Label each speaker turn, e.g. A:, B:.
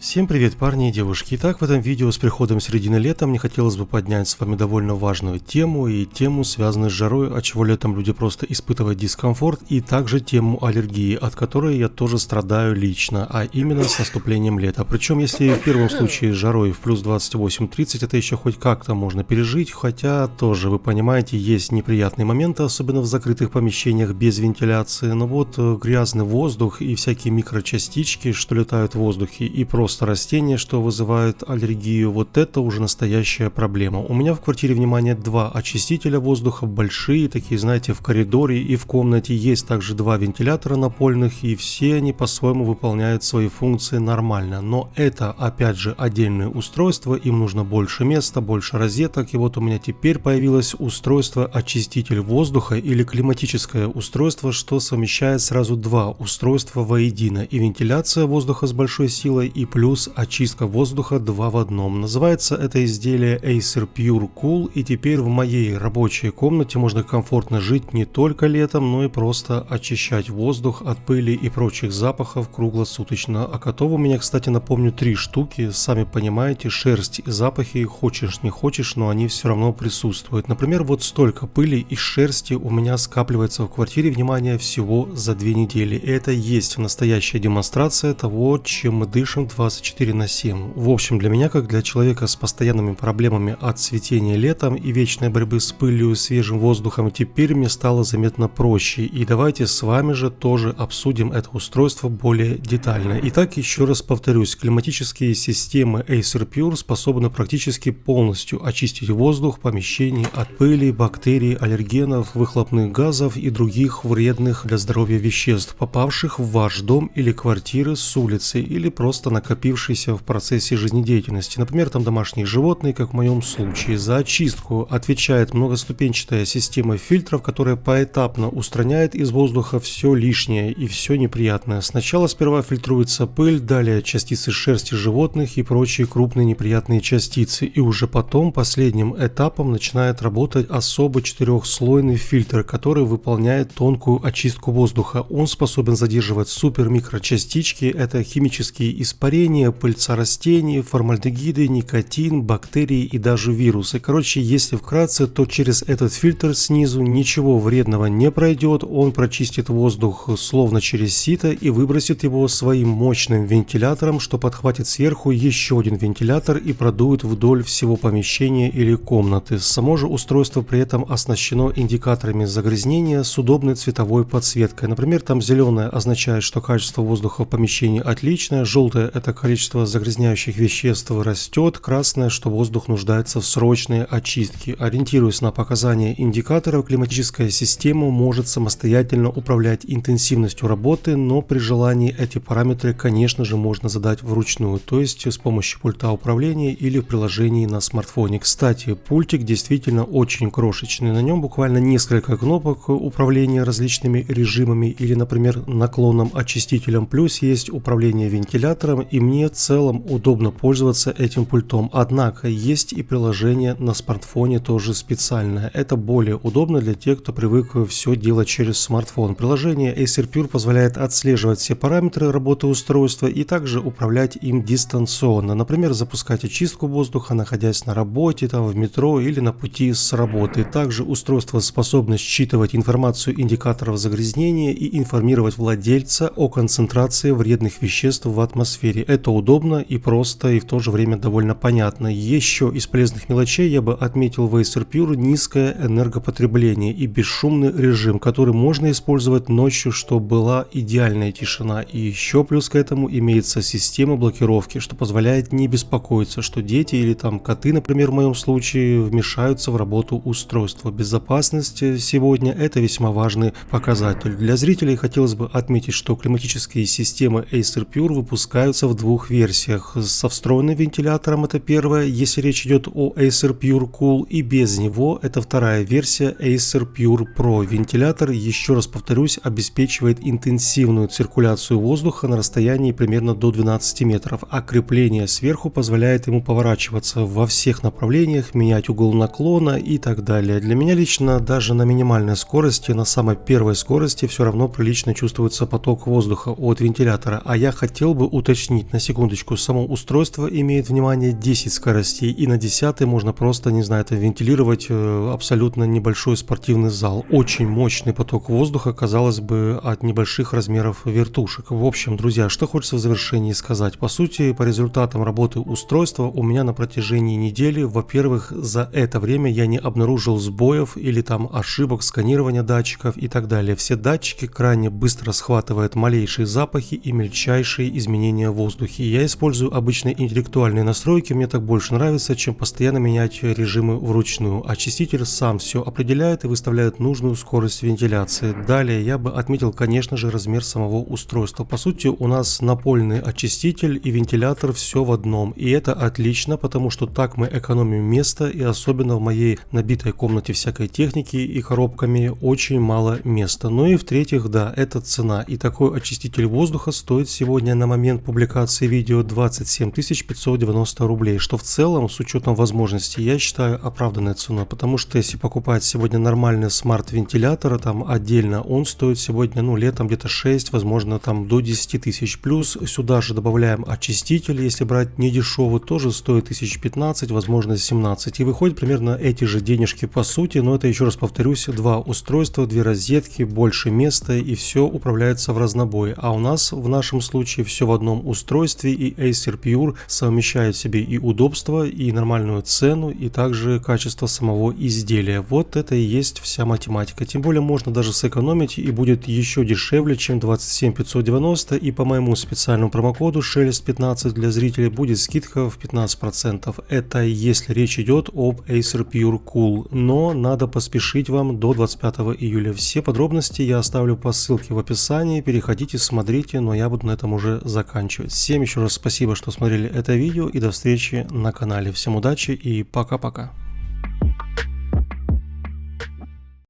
A: Всем привет, парни и девушки. Итак, в этом видео с приходом середины лета мне хотелось бы поднять с вами довольно важную тему и тему, связанную с жарой, от чего летом люди просто испытывают дискомфорт, и также тему аллергии, от которой я тоже страдаю лично, а именно с наступлением лета. Причем, если в первом случае с жарой в плюс 28-30 это еще хоть как-то можно пережить, хотя тоже, вы понимаете, есть неприятные моменты, особенно в закрытых помещениях без вентиляции, но вот грязный воздух и всякие микрочастички, что летают в воздухе, и просто растения, что вызывают аллергию, вот это уже настоящая проблема. У меня в квартире, внимание, два очистителя воздуха, большие, такие, знаете, в коридоре и в комнате есть также два вентилятора напольных, и все они по-своему выполняют свои функции нормально. Но это, опять же, отдельное устройство, им нужно больше места, больше розеток, и вот у меня теперь появилось устройство очиститель воздуха или климатическое устройство, что совмещает сразу два устройства воедино, и вентиляция воздуха с большой силой, и плюс очистка воздуха 2 в одном. Называется это изделие Acer Pure Cool, и теперь в моей рабочей комнате можно комфортно жить не только летом, но и просто очищать воздух от пыли и прочих запахов круглосуточно. А котов у меня, кстати, напомню, 3 штуки. Сами понимаете, шерсть и запахи, хочешь не хочешь, но они все равно присутствуют. Например, вот столько пыли и шерсти у меня скапливается в квартире, внимание, всего за 2 недели. И это есть настоящая демонстрация того, чем мы дышим 24/7. В общем, для меня, как для человека с постоянными проблемами от цветения летом и вечной борьбы с пылью и свежим воздухом, теперь мне стало заметно проще. И давайте с вами же тоже обсудим это устройство более детально. Итак, еще раз повторюсь, климатические системы Acer Pure способны практически полностью очистить воздух помещений от пыли, бактерий, аллергенов, выхлопных газов и других вредных для здоровья веществ, попавших в ваш дом или квартиры с улицы, или просто накопившиеся в процессе жизнедеятельности. Например, там домашние животные, как в моем случае. За очистку отвечает многоступенчатая система фильтров, которая поэтапно устраняет из воздуха все лишнее и все неприятное. Сначала сперва фильтруется пыль, далее частицы шерсти животных и прочие крупные неприятные частицы. И уже потом, последним этапом, начинает работать особо 4-слойный фильтр, который выполняет тонкую очистку воздуха. Он способен задерживать супермикрочастички, это химические испарения, пыльца растений, формальдегиды, никотин, бактерии и даже вирусы. Короче, если вкратце, то через этот фильтр снизу ничего вредного не пройдет, он прочистит воздух словно через сито и выбросит его своим мощным вентилятором, что подхватит сверху еще один вентилятор и продует вдоль всего помещения или комнаты. Само же устройство при этом оснащено индикаторами загрязнения с удобной цветовой подсветкой. Например, там зеленое означает, что качество воздуха в помещении отличное, желтое – это количество загрязняющих веществ растет, красное, что воздух нуждается в срочной очистке. Ориентируясь на показания индикаторов, климатическая система может самостоятельно управлять интенсивностью работы, но при желании эти параметры, конечно же, можно задать вручную, то есть с помощью пульта управления или в приложении на смартфоне. Кстати, пультик действительно очень крошечный, на нем буквально несколько кнопок управления различными режимами или, например, наклонным очистителем, плюс есть управление вентилятором, и мне в целом удобно пользоваться этим пультом. Однако есть и приложение на смартфоне тоже специальное. Это более удобно для тех, кто привык все делать через смартфон. Приложение Acer Pure позволяет отслеживать все параметры работы устройства и также управлять им дистанционно. Например, запускать очистку воздуха, находясь на работе, там, в метро или на пути с работы. Также устройство способно считывать информацию индикаторов загрязнения и информировать владельца о концентрации вредных веществ в атмосфере. Это удобно и просто, и в то же время довольно понятно. Еще из полезных мелочей я бы отметил в Acer Pure низкое энергопотребление и бесшумный режим, который можно использовать ночью, чтобы была идеальная тишина. И еще плюс к этому имеется система блокировки, что позволяет не беспокоиться, что дети или там коты, например, в моем случае, вмешаются в работу устройства. Безопасность сегодня это весьма важный показатель. Для зрителей хотелось бы отметить, что климатические системы Acer Pure выпускаются в двух версиях. Со встроенным вентилятором это первая, если речь идет о Acer Pure Cool, и без него это вторая версия Acer Pure Pro. Вентилятор, еще раз повторюсь, обеспечивает интенсивную циркуляцию воздуха на расстоянии примерно до 12 метров, а крепление сверху позволяет ему поворачиваться во всех направлениях, менять угол наклона и так далее. Для меня лично даже на минимальной скорости, на самой первой скорости все равно прилично чувствуется поток воздуха от вентилятора, а я хотел бы уточнить, На секундочку, само устройство имеет, внимание, 10 скоростей, и на 10 можно просто, не знаю, это вентилировать абсолютно небольшой спортивный зал. Очень мощный поток воздуха, казалось бы, от небольших размеров вертушек. В общем, друзья, что хочется в завершении сказать. По сути, по результатам работы устройства у меня на протяжении недели, во-первых, за это время я не обнаружил сбоев или там ошибок сканирования датчиков и так далее. Все датчики крайне быстро схватывают малейшие запахи и мельчайшие изменения в воздухе. Я использую обычные интеллектуальные настройки, мне так больше нравится, чем постоянно менять режимы вручную. Очиститель сам все определяет и выставляет нужную скорость вентиляции. Далее я бы отметил, конечно же, размер самого устройства. По сути, у нас напольный очиститель и вентилятор все в одном. И это отлично, потому что так мы экономим место, и особенно в моей набитой комнате всякой техники и коробками очень мало места. Ну и в-третьих, да, это цена. И такой очиститель воздуха стоит сегодня на момент публикации видео 27 590 рублей, что в целом, с учетом возможностей, я считаю оправданной ценой, потому что если покупать сегодня нормальный смарт-вентилятор, там отдельно, он стоит сегодня, летом где-то 6, возможно, там до 10 тысяч. Плюс сюда же добавляем очиститель, если брать не дешевый, тоже стоит 1015, возможно 17. И выходит примерно эти же денежки по сути, но это, еще раз повторюсь, 2 устройства, 2 розетки, больше места, и все управляется в разнобой. А у нас в нашем случае все в одном устройстве, и Acer Pure совмещает в себе и удобство, и нормальную цену, и также качество самого изделия. Вот это и есть вся математика. Тем более можно даже сэкономить, и будет еще дешевле, чем 27 590, и по моему специальному промокоду SHELEST15 для зрителей будет скидка в 15%. Это если речь идет об Acer Pure Cool, но надо поспешить вам до 25 июля. Все подробности я оставлю по ссылке в описании, переходите, смотрите, но я буду на этом уже заканчивать. Всем еще раз спасибо, что смотрели это видео, и до встречи на канале. Всем удачи и пока-пока.